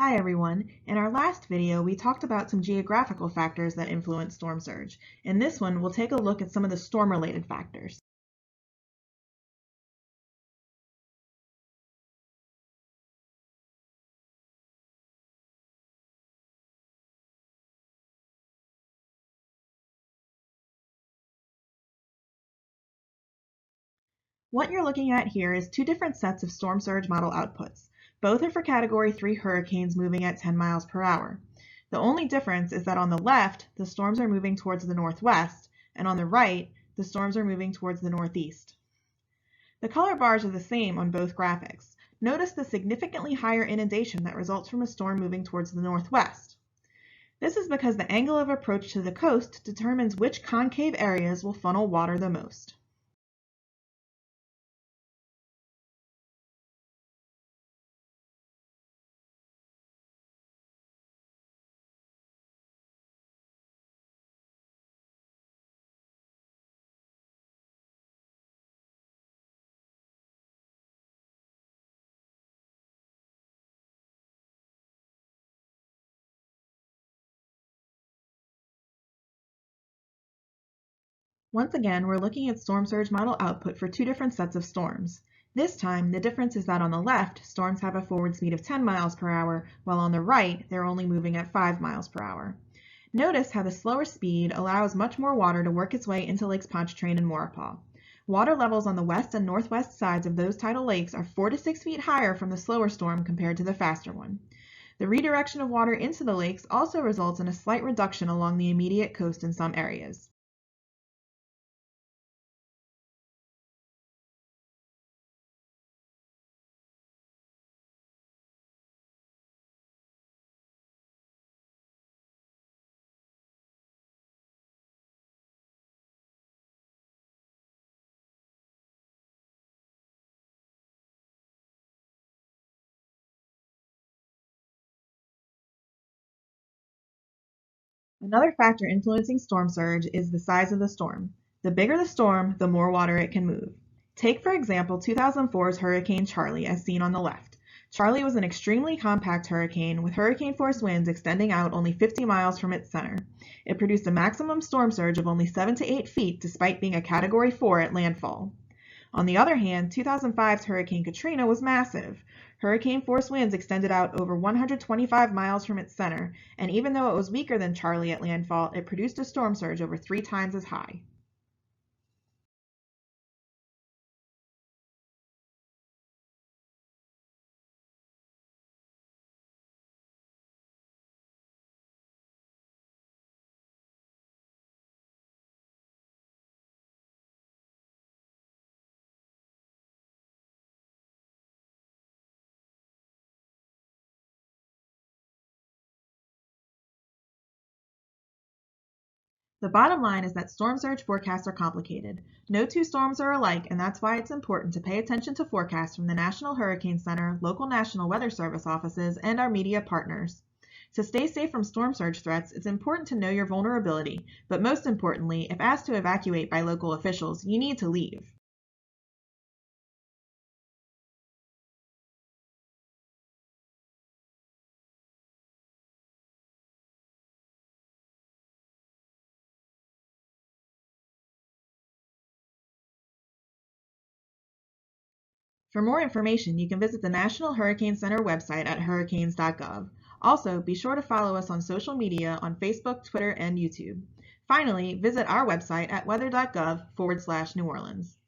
Hi everyone. In our last video, we talked about some geographical factors that influence storm surge. In this one, we'll take a look at some of the storm-related factors. What you're looking at here is two different sets of storm surge model outputs. Both are for Category 3 hurricanes moving at 10 miles per hour. The only difference is that on the left, the storms are moving towards the northwest, and on the right, the storms are moving towards the northeast. The color bars are the same on both graphics. Notice the significantly higher inundation that results from a storm moving towards the northwest. This is because the angle of approach to the coast determines which concave areas will funnel water the most. Once again, we're looking at storm surge model output for two different sets of storms. This time, the difference is that on the left, storms have a forward speed of 10 miles per hour, while on the right, they're only moving at 5 miles per hour. Notice how the slower speed allows much more water to work its way into Lakes Pontchartrain and Maurepas. Water levels on the west and northwest sides of those tidal lakes are 4 to 6 feet higher from the slower storm compared to the faster one. The redirection of water into the lakes also results in a slight reduction along the immediate coast in some areas. Another factor influencing storm surge is the size of the storm. The bigger the storm, the more water it can move. Take, for example, 2004's Hurricane Charley, as seen on the left. Charley was an extremely compact hurricane with hurricane force winds extending out only 50 miles from its center. It produced a maximum storm surge of only 7 to 8 feet despite being a Category 4 at landfall. On the other hand, 2005's Hurricane Katrina was massive. Hurricane force winds extended out over 125 miles from its center, and even though it was weaker than Charley at landfall, it produced a storm surge over 3 times as high. The bottom line is that storm surge forecasts are complicated. No two storms are alike, and that's why it's important to pay attention to forecasts from the National Hurricane Center, local National Weather Service offices, and our media partners. To stay safe from storm surge threats, it's important to know your vulnerability, but most importantly, if asked to evacuate by local officials, you need to leave. For more information, you can visit the National Hurricane Center website at hurricanes.gov. Also, be sure to follow us on social media on Facebook, Twitter, and YouTube. Finally, visit our website at weather.gov/New Orleans.